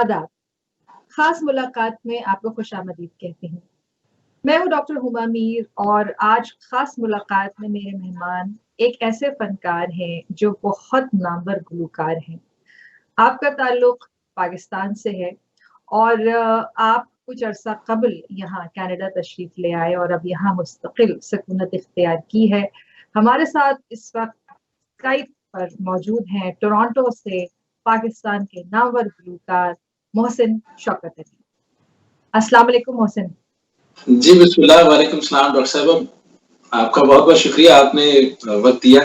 आदाब, खास मुलाकात में आपको खुशामदीद कहती हूँ। मैं हूँ डॉक्टर हुमा मीर और आज खास मुलाकात में मेरे मेहमान एक ऐसे फनकार हैं जो बहुत नामवर गुलकार हैं। आपका ताल्लुक पाकिस्तान से है और आप कुछ अरसा कबल यहाँ कनाडा तशरीफ ले आए और अब यहाँ मुस्तकिल सकूनत इख्तियार की है। हमारे साथ इस वक्त स्काइप पर मौजूद हैं टोरंटो से पाकिस्तान के नामवर गुलकार मोहसिन शौकत अली। अस्सलाम वालेकुम मोहसिन। जी बिस्मिल्लाह, वालेकुम सलाम डॉक्टर साहब, आपका बहुत बहुत शुक्रिया, आपने वक्त दिया।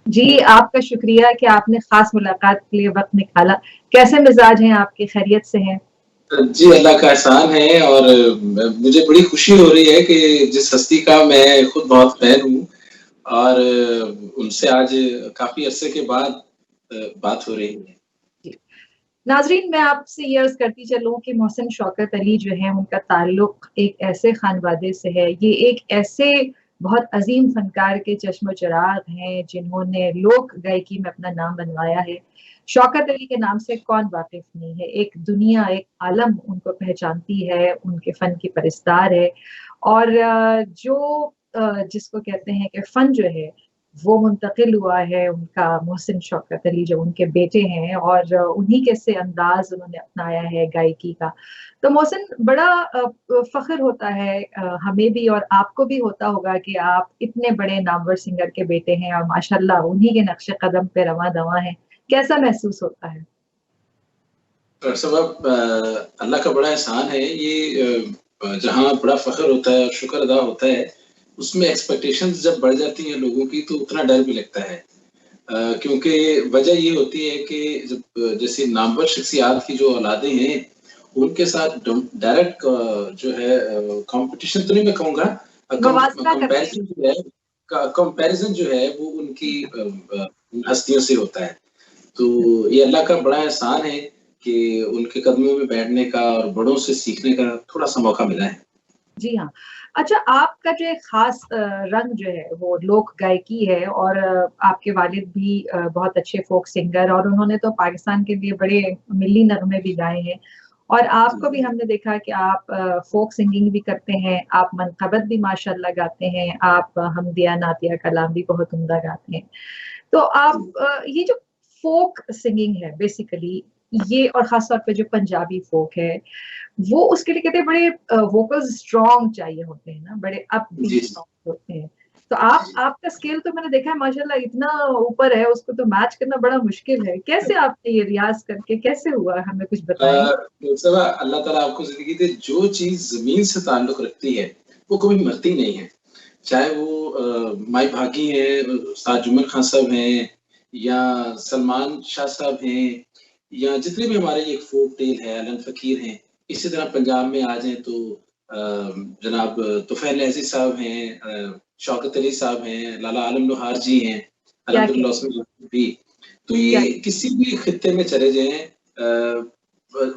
जी आपका शुक्रिया कि आपने खास मुलाकात के लिए वक्त निकाला। कैसे मिजाज हैं आपके, खैरियत से हैं? जी अल्लाह का एहसान है और मुझे बड़ी खुशी हो रही है कि जिस हस्ती का मैं खुद बहुत फैन हूँ और उनसे आज काफी अरसे के बाद बात हो रही है। नाजरीन, मैं आपसे ये अर्ज करती चलूं कि मोहसिन शौकत अली जो है उनका ताल्लुक एक ऐसे खानवादे से है, ये एक ऐसे बहुत अजीम फनकार के चश्मो चिराग हैं जिन्होंने लोक गायकी में अपना नाम बनवाया है। शौकत अली के नाम से कौन वाकिफ नहीं है, एक दुनिया एक आलम उनको पहचानती है, उनके फन की परस्तार है। और जो जिसको कहते हैं कि फन जो है वो मुंतकिल हुआ है उनका मोहसिन शौकत अली जो उनके बेटे हैं और उन्हीं के से अंदाज उन्होंने अपनाया है गायकी का। तो मोहसिन, बड़ा फख्र होता है हमें भी और आपको भी होता होगा कि आप इतने बड़े नामवर सिंगर के बेटे हैं और माशाल्लाह उन्हीं के नक्शे कदम पे रवां दवां हैं। कैसा महसूस होता है? डॉक्टर साहब, अल्लाह का बड़ा एहसान है, ये जहाँ बड़ा फख्र होता है और शुक्र अदा होता है, उसमें एक्सपेक्टेशंस जब बढ़ जाती हैं लोगों की तो उतना डर भी लगता है। क्योंकि वजह ये होती है कि जब जैसे नामवर शख्सियात की जो औलादें हैं उनके साथ डायरेक्ट जो है कंपटीशन तो नहीं मैं कहूँगा, कंपैरिजन जो है वो उनकी हस्तियों से होता है। तो ये अल्लाह का बड़ा एहसान है कि उनके कदमों में बैठने का और बड़ों से सीखने का थोड़ा सा मौका मिला है। जी हाँ। अच्छा, आपका जो एक खास रंग जो है वो लोक गायकी है और आपके वालिद भी बहुत अच्छे फोक सिंगर और उन्होंने तो पाकिस्तान के लिए बड़े मिली नगमे भी गाए हैं। और आपको भी हमने देखा कि आप फोक सिंगिंग भी करते हैं, आप मनक़बत भी माशाल्लाह गाते हैं, आप हमदिया नातिया कलाम भी बहुत उम्दा गाते हैं। तो आप ये जो फोक सिंगिंग है बेसिकली, ये और खास तौर पे जो पंजाबी फोक है वो उसके लिए कहते हैं बड़े वोकल्स स्ट्रॉन्ग चाहिए होते हैं ना, बड़े अपबीट सॉन्ग होते हैं। तो आपका स्केल तो मैंने देखा है माशाल्लाह इतना ऊपर है, उसको तो मैच करना बड़ा मुश्किल है। कैसे आपने ये रियाज करके कैसे हुआ, हमें कुछ बताएं? अल्लाह ताला आपको जिंदगी दे, जो चीज जमीन से ताल्लुक रखती है वो कभी मरती नहीं है। चाहे वो माई भागी है, उस्ताद जुम्मन खान साहब हैं या सलमान शाह साहब हैं या जितने भी हमारे एक फोक टेल है, अलन फकीर हैं। इसी तरह पंजाब में आ जाए तो जनाब तुफैल अजीज साहब हैं, शौकत अली साहब हैं, लाला आलम लोहार जी हैं, अल्हम्दुलिल्लाह भी। तो ये किसी भी खित्ते में चले जाएं,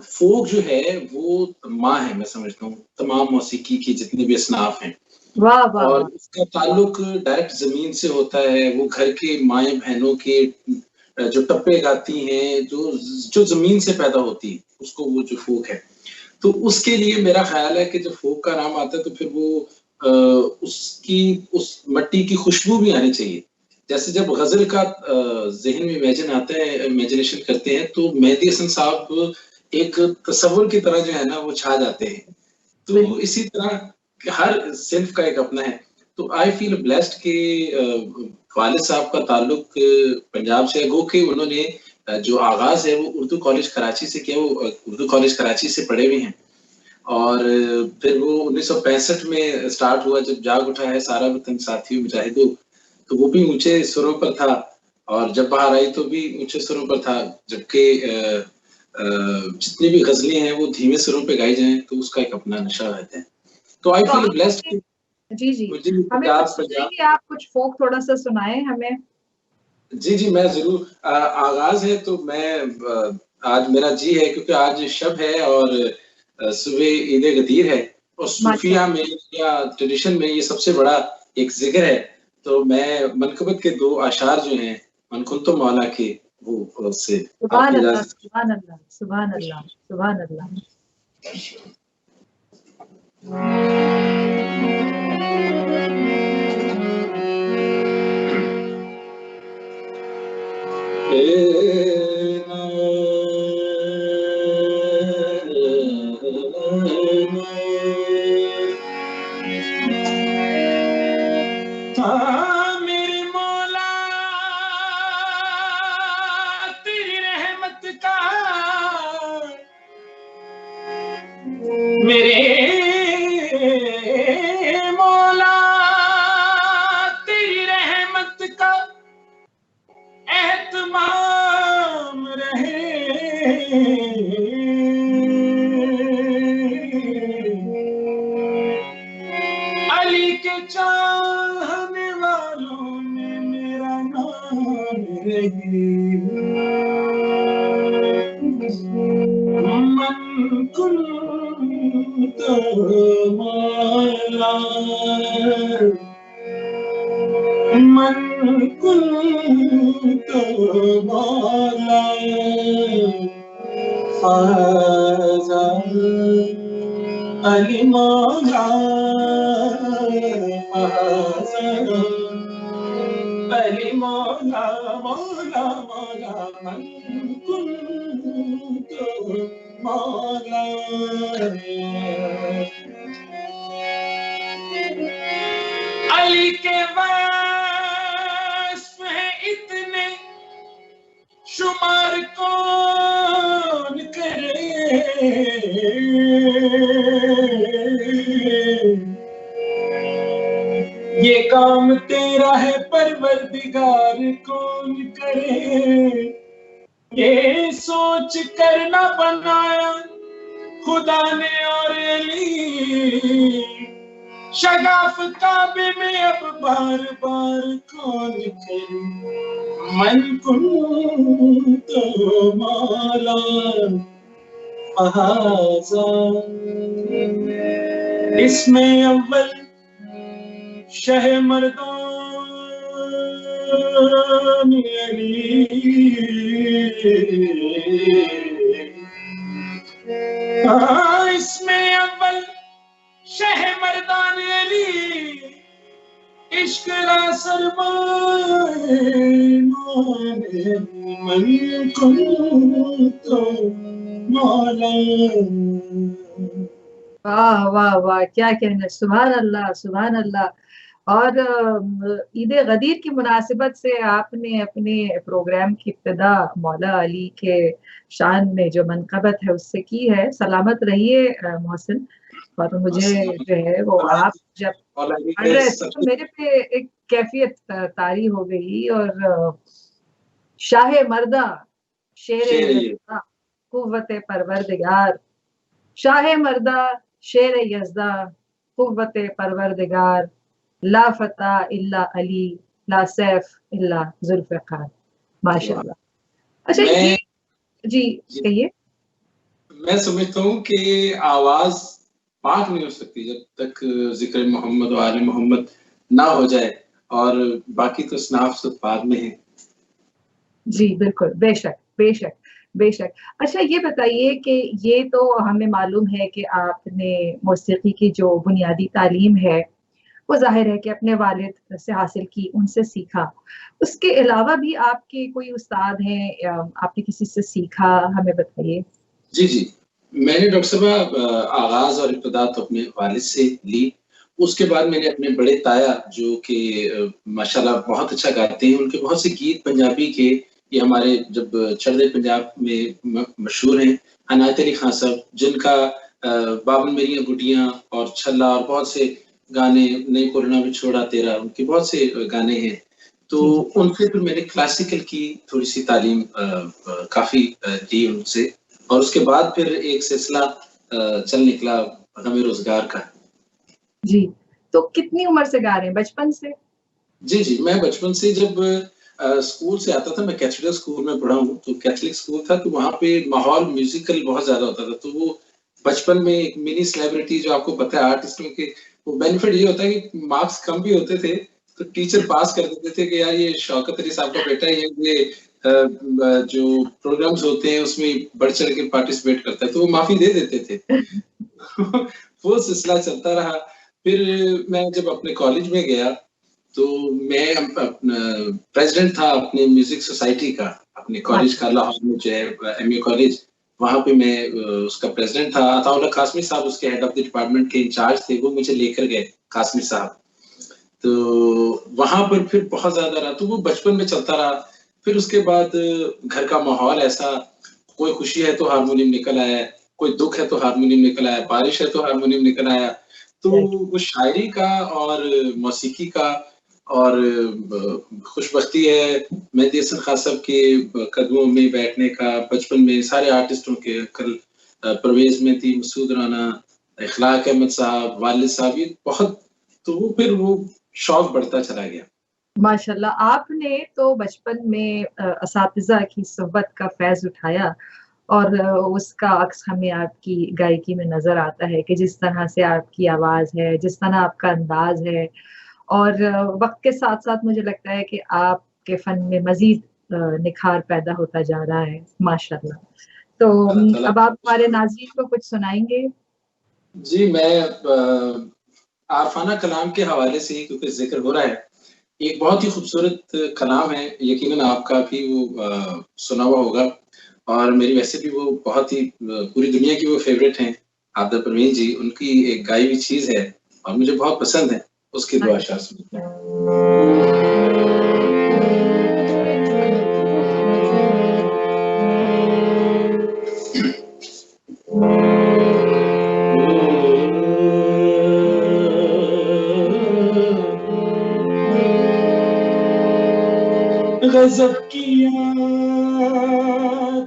फोक जो है वो माँ है, मैं समझता हूँ तमाम मौसीकी की जितनी भी असनाफ हैं। वाह वाह। और इसका ताल्लुक डायरेक्ट जमीन से होता है। वो घर के माए बहनों के जो टप्पे गाती हैं, जो जमीन से पैदा होती है, उसको वो जो फोक है। तो उसके लिए मेरा ख्याल है कि जब फोक का नाम आता है तो फिर वो उसकी उस मट्टी की खुशबू भी आनी चाहिए। जैसे जब गजल का जहन में इमेजिन आता है, इमेजिनेशन करते हैं, तो मेहदी हसन साहब एक तस्वुर की तरह जो है ना वो छा जाते हैं। तो इसी तरह हर सिंफ का एक अपना है। तो आई फील ब्लेस्ड के वालिद साहब का ताल्लुक पंजाब से, गो के उन्होंने जो आगाज है वो उर्दू कॉलेज कराची से किया। वो उर्दू कॉलेज कराची से पढ़े हुए हैं और फिर वो 1965 में स्टार्ट हुआ जब जाग उठा है सारा वतन साथियों मुजाहिदों, तो वो भी ऊंचे सुरों पर था और जब बाहर आई तो भी ऊंचे सुरों पर था। जबकि जितनी भी गजलें हैं वो धीमे सुरों पे गाई जाएं तो उसका एक अपना नशा रहता है। तो आई फील ब्लेस्ड। जी जी, हमें आप कुछ फोक थोड़ा सा सुनाएं हमें। जी जी, मैं जरूर। आगाज है तो मैं आज मेरा जी है क्योंकि आज शब है और सुबह ईद गदीर है और सूफिया में या ट्रेडिशन में ये सबसे बड़ा एक जिक्र है। तो मैं मनकबत के दो आशार जो हैं मनकुंतुम मौला के, वो उससे सुभान आपकी अल्लाह, इजाजत। सुभान अल्लाह, सुभान अल्लाह, सुभान अल्लाह। मेरे मौला तेरी रहमत का, मेरे मौला तेरी रहमत का एहतमाम रहे, अली के चाहने वालों में मेरा नाम रहे, मन कुंत मौला, मन कुंत मौला, फ़ाज़ा अली मौला, फ़ाज़ा अली मौला, मौला मौला, मन कुंत मौला। अली के वास्फ हैं इतने शुमार कौन करे, ये काम तेरा है परवरदिगार कौन करे, ये सोच कर न बनाया खुदा ने और अली, शगाफ काबे में अब बार बार कौन करे, मन कुंत मौला, फ़ाज़ा इसमें अव्वल शह मर्दान अली, इसमें अव्वल शह मर्दान अली, इश्क रा सरमाए मन कुंत मौला। वाह वाह वाह, क्या कहना, सुभान अल्लाह, सुभान अल्लाह। और ईद गदीर की मुनासिबत से आपने अपने प्रोग्राम की इब्तिदा मौला अली के शान में जो मनक़बत है उससे की है। सलामत रहिए मोहसिन। और मुझे जो है वो आप जब पढ़ रहे थे तो मेरे पे एक कैफियत तारी हो गई। और शाह मर्दा शेर कुव्वत परवरदिगार, शाह मर्दा शेर यज़दा कुव्वत परवरदिगार, ला फता इल्ला अली, ला सैफ इल्ला जुल्फ़िकार। माशाअल्लाह। अच्छा ये जी कहिए। मैं समझता हूँ कि आवाज पाक नहीं हो सकती जब तक जिक्र मोहम्मद और आले मोहम्मद ना हो जाए, और बाकी तो स्नाफ सब बाद में है। जी बिल्कुल, बेशक बेशक बेशक। अच्छा ये बताइए कि ये तो हमें मालूम है कि आपने मौसीकी की जो बुनियादी तालीम है वो ज़ाहिर है कि अपने वालिद से हासिल की, उनसे सीखा। उसके अलावा भी आपके कोई उस्ताद हैं, आपने किसी से सीखा, हमें बताइए। जी जी, मैंने डॉक्टर साहब आगाज और इब्तिदा तो अपने वालिद से ली। उसके बाद मैंने अपने बड़े ताया जो कि माशाल्लाह बहुत अच्छा गाते हैं, उनके बहुत से गीत पंजाबी के, ये हमारे जब चढ़दे पंजाब में मशहूर हैं, अनायत अली खान साहब, जिनका बावन मेरियां गुटियां और छल्ला और बहुत से गाने, नहीं कोरोना भी छोड़ा तेरा, उनके बहुत से गाने हैं। तो उनसे फिर मैंने क्लासिकल की थोड़ी सी तालीम काफी ली उनसे, और उसके बाद फिर एक सिलसिला चल निकला हमें रोजगार का। जी, तो कितनी उम्र से गा रहे हैं? बचपन से? जी जी, मैं बचपन से जब स्कूल से आता था, मैं कैथोलिक स्कूल में पढ़ा हूँ, तो कैथोलिक स्कूल था तो वहाँ पे माहौल म्यूजिकल बहुत ज्यादा होता था। तो वो बचपन में एक मिनी सेलिब्रिटी, जो आपको पता है आर्टिस्टों के वो बेनिफिट ये होता है कि मार्क्स कम भी होते थे तो टीचर पास कर देते थे कि यार ये शौकत अली साहब का बेटा है, ये جو پروگرامز ہوتے ہیں اس میں بڑھ چڑھ کے پارٹیسپیٹ کرتا ہے تو وہ معافی دے دیتے تھے. وہ سلسلہ چلتا رہا. پھر میں جب اپنے کالج میں گیا تو میں پریزیڈنٹ تھا اپنے میوزک سوسائٹی کا, اپنے کالج کا, لاہور میں جو ہے ایم اے کالج, وہاں پہ میں اس کا پریزیڈنٹ تھا. عطا اللہ قاسمی صاحب اس کے ہیڈ آف دی ڈپارٹمنٹ کے انچارج تھے, وہ مجھے لے کر گئے قاسمی صاحب. تو وہاں پر پھر بہت زیادہ رہا, تو وہ بچپن میں چلتا رہا. پھر اس کے بعد گھر کا ماحول ایسا, کوئی خوشی ہے تو ہارمونیم نکل آیا, کوئی دکھ ہے تو ہارمونیم نکل آیا, بارش ہے تو ہارمونیم نکل آیا. تو وہ شاعری کا اور موسیقی کا اور خوش بختی ہے مہدی حسن خان صاحب کے قدموں میں بیٹھنے کا. بچپن میں سارے آرٹسٹوں کے, کل پرویز میں تھی, مسعود رانا, اخلاق احمد صاحب, والد صاحب, یہ بہت, تو وہ پھر وہ شوق بڑھتا چلا گیا. ماشاءاللہ, آپ نے تو بچپن میں اساتذہ کی صحبت کا فیض اٹھایا اور اس کا عکس ہمیں آپ کی گائیکی میں نظر آتا ہے کہ جس طرح سے آپ کی آواز ہے, جس طرح آپ کا انداز ہے, اور وقت کے ساتھ ساتھ مجھے لگتا ہے کہ آپ کے فن میں مزید نکھار پیدا ہوتا جا رہا ہے ماشاءاللہ. تو اب آپ ہمارے ناظرین کو کچھ سنائیں گے؟ جی, میں عارفانہ کلام کے حوالے سے ہی کیونکہ ذکر ہو رہا ہے, ایک بہت ہی خوبصورت کلام ہے, یقیناً آپ کا بھی وہ سنا ہوا ہوگا, اور میری ویسے بھی وہ بہت ہی پوری دنیا کی وہ فیوریٹ ہیں, عابدہ پروین جی. ان کی ایک گائی ہوئی چیز ہے اور مجھے بہت پسند ہے, اس کی دو اشعار سنتے ہیں. غضب کیا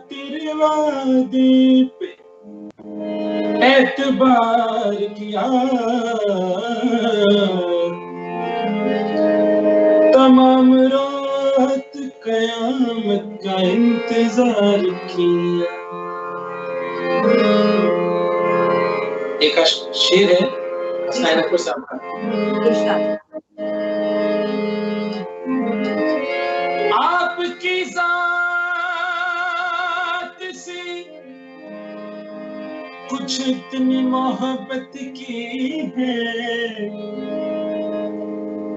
تیرے وعدے پہ, اعتبار کیا تمام رات قیامت کا انتظار کیا. ایک شعر ہے حسنین اکبر صاحب کا. آپ کی ذات سے کچھ اتنی محبت کی ہے,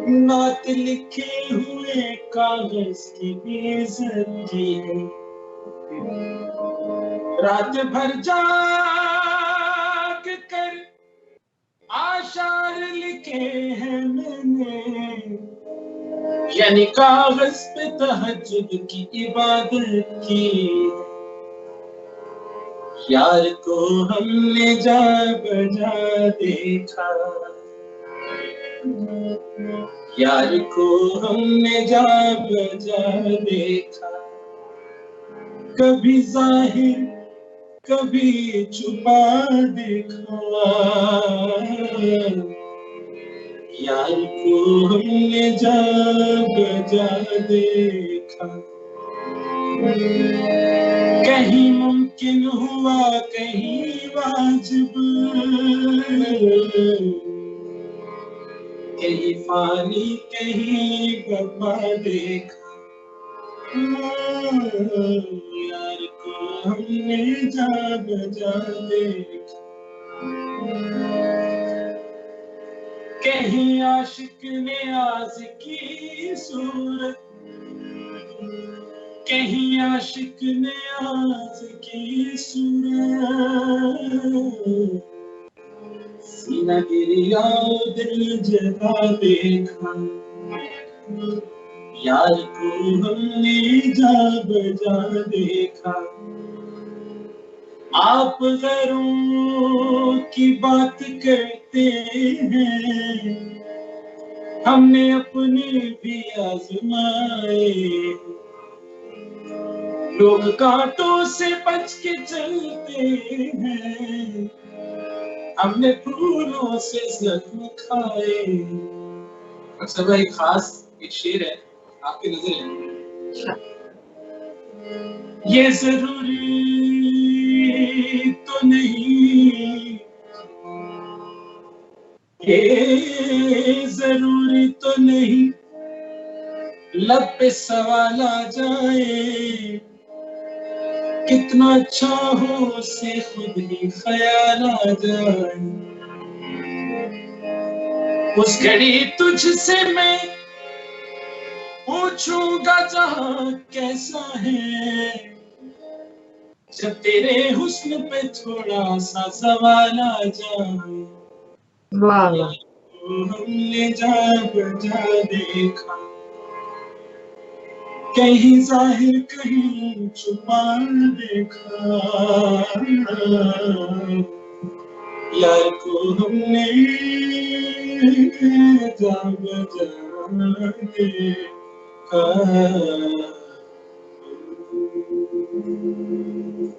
نعت لکھے ہوئے کاغذ کی بھی عزت کی ہے. رات بھر جاگ کر آشعار لکھے ہیں میں نے, یعنی کاغذ پہ تہجد کی عبادت کی. یار کو ہم نے جا بجا دیکھا, یار کو ہم نے جا بجا دیکھا, کبھی ظاہر کبھی چھپا دیکھا, یار کو ہم نے جا بجا دیکھا. کہیں ممکن ہوا کہیں واجب, کہیں فانی کہیں بپا دیکھا, یار کو ہم نے جا بجا دیکھا. کہیں عاشق نے آز کی صورت, کہیں عاشق نے آز کی صورت, سینہ گریا دل جلا دیکھا, یار کو ہم نے جا بجا دیکھا. آپ غیروں کی بات کرتے ہیں, ہم نے اپنے بھی آزمائے, لوگ کانٹوں سے بچ کے چلتے ہیں, ہم نے پھولوں سے زخم کھائے. اکثر بھائی خاص ایک شعر ہے, آپ کی نظر ہے. یہ ضروری تو نہیں, یہ ضروری تو نہیں, लब पे सवाल आ जाए, कितना अच्छा हो उससे खुद ही ख्याल आ जाए। उस घड़ी तुझसे मैं पूछूंगा जहां कैसा है, जब तेरे हुस्न पे थोड़ा सा सवाल आ जाए। वाह वाह, हमने जा बजा देखा, कहीं जाहिर कहीं छुपा देखा, यार को हमने जा बजा देखा।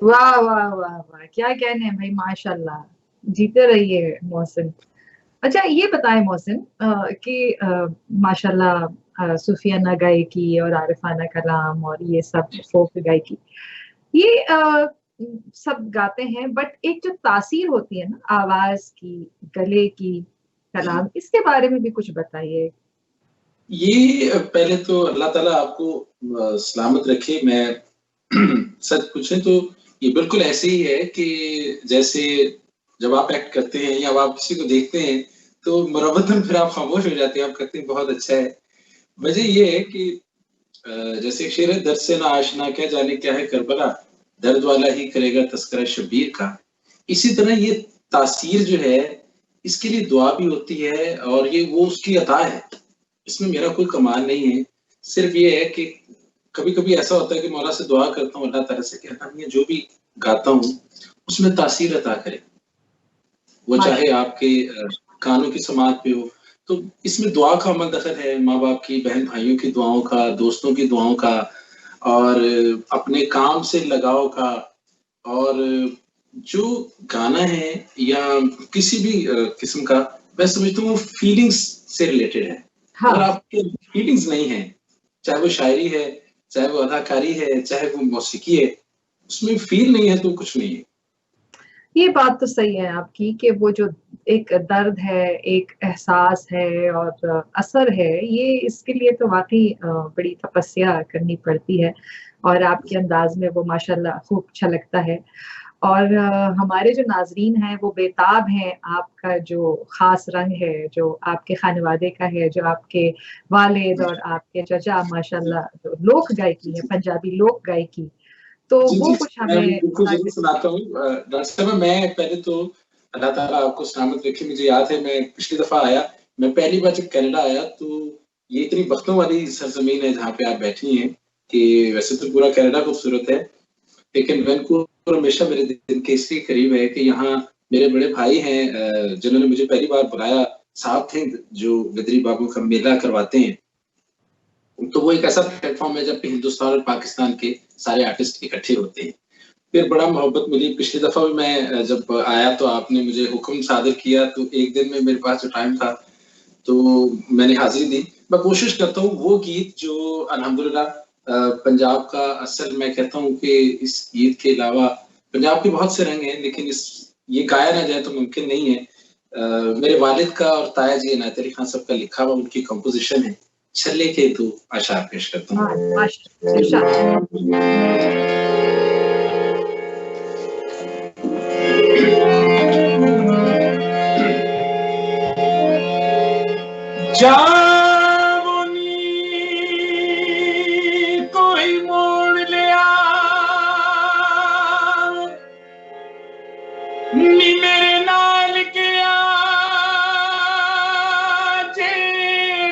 वाह वाह वाह वाह, क्या कहने हैं भाई, माशाल्लाह, जीते रहिए मोहसिन। अच्छा ये बताएं मोहसिन कि माशाल्लाह सूफियाना गायकी और आरिफाना कलाम और ये सब फोक गायकी, ये सब गाते हैं, बट एक जो तासीर होती है ना आवाज की, गले की, कलाम, इसके बारे में भी कुछ बताइए। ये पहले तो अल्लाह ताला आपको सलामत रखे। मैं सच पूछे तो ये बिल्कुल ऐसे ही है कि जैसे जब आप एक्ट करते हैं या आप किसी को देखते हैं तो मुरव्वतन फिर आप खामोश हो जाते हैं, आप कहते हैं बहुत अच्छा है। वजह ये है कि जैसे शेर है, दर्द से ना आशना क्या जाने क्या है करबला, दर्द वाला ही करेगा तस्करा शबीर का। इसी तरह ये तासीर जो है इसके लिए दुआ भी होती है और ये वो उसकी अता है, इसमें मेरा कोई कमाल नहीं है। सिर्फ ये है कि कभी कभी ऐसा होता है कि मौला से दुआ करता हूँ, अल्लाह ताला से कहता हूँ ये जो भी गाता हूँ उसमें तासीर अता करे, वो चाहे आपके कानों की समात पे हो। तो इसमें दुआ का अमल दखल है, माँ बाप की, बहन भाइयों की दुआओं का, दोस्तों की दुआओं का, और अपने काम से लगाव का। और जो गाना है या किसी भी किस्म का, मैं समझता हूँ फीलिंग्स से रिलेटेड है। हाँ। अगर आपके फीलिंग्स नहीं है, चाहे वो शायरी है, चाहे वो अदाकारी है, चाहे वो मौसीकी है, उसमें फील नहीं है तो कुछ नहीं है। ये बात तो सही है आपकी कि वो जो एक दर्द है, एक एहसास है और असर है, ये इसके लिए तो वाकई बड़ी तपस्या करनी पड़ती है, और आपके अंदाज में वो माशाल्लाह खूब अच्छा लगता है। और हमारे जो नाजरीन हैं वो बेताब हैं आपका जो खास रंग है, जो आपके खानवादे का है, जो आपके वालिद और आपके चचा माशाल्लाह जो लोक गायकी है, पंजाबी लोक गायकी, तो जी वो जी, कुछ मैं हमें बिल्कुल जरूर सुनाता हूँ। डॉक्टर साहब, मैं पहले तो अल्लाह ताला आपको सलामत रखे। मुझे याद है मैं पिछली दफा आया, मैं पहली बार जब कनाडा आया तो ये इतनी बख्तों वाली सरजमीन है जहाँ पे आप बैठी हैं कि वैसे तो पूरा कनाडा खूबसूरत है, लेकिन वैनकूवर हमेशा मेरे दिल के इसलिए करीब है कि यहाँ मेरे बड़े भाई हैं जिन्होंने मुझे पहली बार बुलाया, साहब थे जो गदरी बाबू का मेला करवाते हैं। तो वो एक ऐसा प्लेटफॉर्म है जब हिंदुस्तान और पाकिस्तान के सारे आर्टिस्ट इकट्ठे होते हैं। फिर बड़ा मोहब्बत मिली। पिछली दफा भी मैं जब आया तो आपने मुझे हुक्म सादर किया, तो एक दिन में मेरे पास जो टाइम था तो मैंने हाजिरी दी। मैं कोशिश करता हूँ वो गीत जो अल्हम्दुलिल्लाह पंजाब का असल, मैं कहता हूँ कि इस गीत के अलावा पंजाब के बहुत से रंग हैं, लेकिन ये गाया ना जाए तो मुमकिन नहीं है। मेरे वालिद का और ताया जी इनायत अली खान साहब का लिखा हुआ उनकी कंपोजिशन है, छल्ले के दो अशार पेश करता हूँ। जामुनी कोई मोड़ लिया नी मेरे नाल गया जे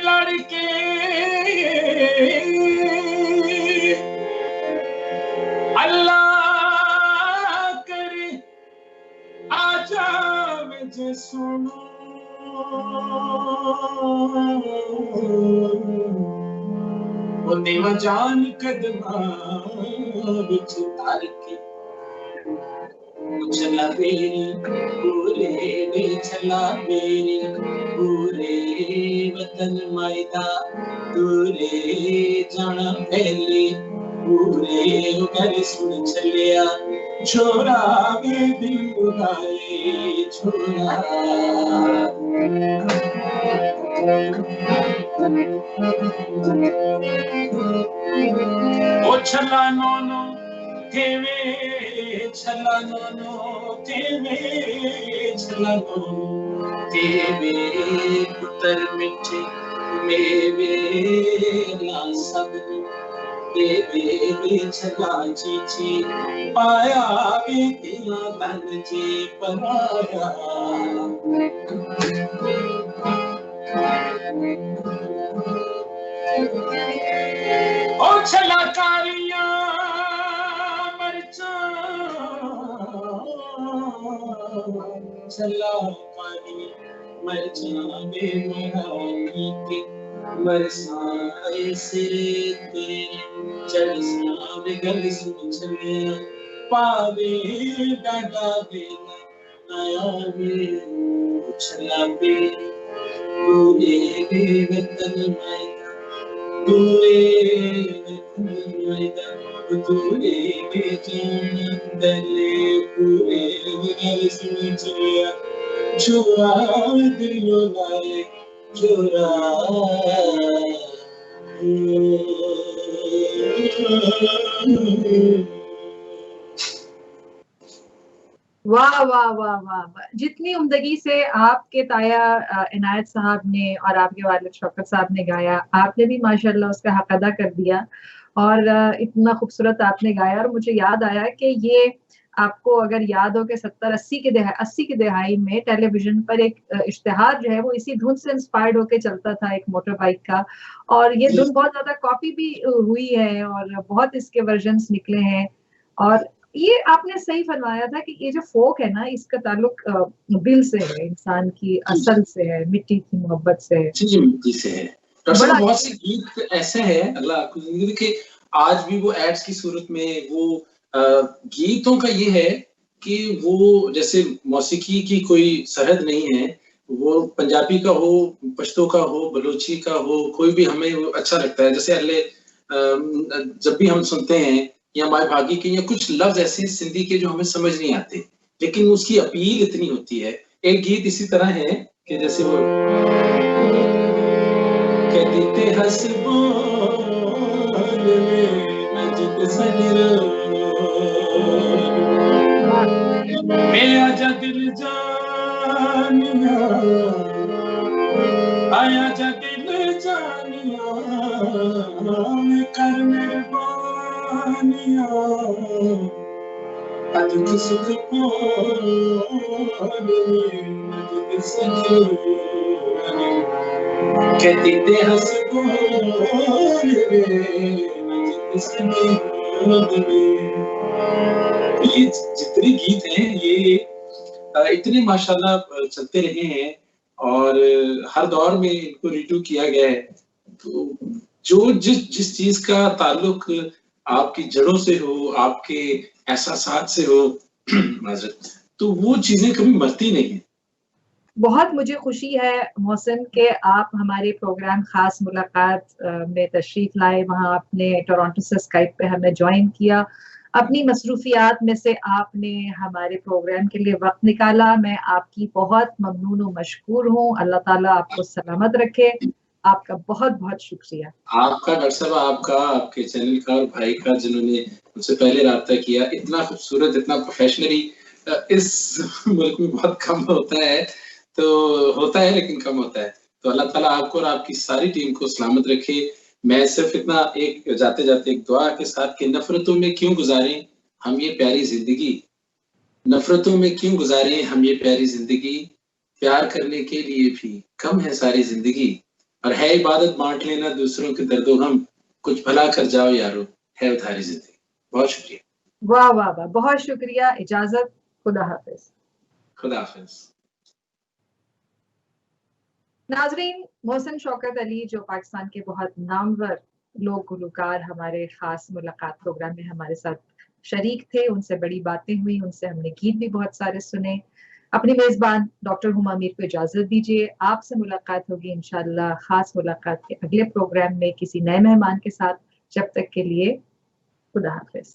लड़के, अल्लाह करे आ जावे जे सुनो वो देवा जान कदमा विच तार के चला मेरी पूरे वे चला मेरी पूरे वतन मायदा दूरे जाना पहले पूरे घर सुन चलिया छोरा वे दिल उड़ाए छोरा। O chalano teve chalano teve chalano teve putar miche meve la sab teve chala chichi paya bitna tan ji paraya ओ चला कारिया मरचा चला कारी मरचा बेमरानी के बरसाए सिरे तेरे चलसा बिगल सुचले पावे डाडा बेना नया बे चला बे पूरे वतन में पूरे पूरे दले पूरे सुचिया चुरा दिलो लाए चुरा वाह वाह वाह वाह, जितनी उम्दगी से आपके ताया इनायत साहब ने और आपके वालिद शौकत साहब ने गाया, आपने भी माशाल्लाह उसका हक अदा कर दिया और इतना खूबसूरत आपने गाया। और मुझे याद आया कि ये आपको अगर याद हो कि 80 की दहाई में टेलीविजन पर एक इश्तिहार जो है वो इसी धुन से इंस्पायर्ड होकर चलता था, एक मोटर बाइक का, और ये धुन बहुत ज्यादा कॉपी भी हुई है और बहुत इसके वर्जन्स निकले हैं। और ये आपने सही फरमाया था कि ये जो फोक है ना, इसका ताल्लुक दिल से है, इंसान की असल से है, मिट्टी की मोहब्बत से है। जी मिट्टी से है। बड़ा बहुत से गीत ऐसे हैं, अल्लाह आपको जिंदगी के आज भी वो एड्स की सूरत में वो गीतों का ये है कि वो जैसे मौसीकी की कोई सरहद नहीं है, वो पंजाबी का हो, पश्तो का हो, बलोची का हो, कोई भी हमें वो अच्छा लगता है। जैसे अल्ले जब भी हम सुनते हैं या माए भागी के या कुछ लफ्ज ऐसे सिंधी के जो हमें समझ नहीं आते, लेकिन उसकी अपील इतनी होती है। एक गीत इसी तरह है कि जैसे वो कहते थे हसबोल में मस्जिद सजरो मेरा दिल जानिया आया दिल जानिया कर मेहरबानिया अजुक सुख कहती थे हसबोल ये जितने गीत हैं ये इतने माशाल्लाह चलते रहे हैं और हर दौर में इनको रिड्यू किया गया है। तो जो जिस चीज का ताल्लुक आपकी जड़ों से हो, आपके एहसासात से हो तो वो चीजें कभी मरती नहीं है। बहुत मुझे खुशी है मोहसिन कि आप हमारे प्रोग्राम खास मुलाकात में तशरीफ लाए। वहाँ आपने टोरंटो से स्काइप पे हमें ज्वाइन किया। अपनी मसरूफियात में से आपने हमारे प्रोग्राम के लिए वक्त निकाला। मैं आपकी बहुत ममनून और मशकूर हूँ। अल्लाह ताला आपको सलामत रखे। आपका बहुत बहुत शुक्रिया। आपका डॉक्टर साहब, आपका, आपके चैनल का और भाई का जिन्होंने मुझसे पहले राब्ता किया। इतना खूबसूरत, इतना प्रोफेशनली इस मुल्क में बहुत कम होता है, तो होता है लेकिन कम होता है। तो अल्लाह ताला आपको और आपकी सारी टीम को सलामत रखे। मैं सिर्फ इतना एक जाते जाते एक दुआ के साथ कि नफरतों में क्यों गुजारें हम ये प्यारी जिंदगी, नफरतों में क्यों गुजारें हम ये प्यारी जिंदगी, प्यार करने के लिए भी कम है सारी जिंदगी, और है इबादत बांट लेना दूसरों के दर्दों हम, कुछ भला कर जाओ यारो है उधारी जिंदगी। बहुत शुक्रिया। वाह वाह वाह, बहुत शुक्रिया। इजाजत, खुदा हाफिज। खुदा हाफिज। नाजरीन, मोहसिन शौकत अली जो पाकिस्तान के बहुत नामवर लोक गुलकार हमारे खास मुलाकात प्रोग्राम में हमारे साथ शरीक थे, उनसे बड़ी बातें हुई, उनसे हमने गीत भी बहुत सारे सुने। अपनी मेजबान डॉक्टर हुमा मीर को इजाजत दीजिए। आपसे मुलाकात होगी इंशाल्लाह खास मुलाकात के अगले प्रोग्राम में किसी नए मेहमान के साथ। जब तक के लिए खुदा हाफिज।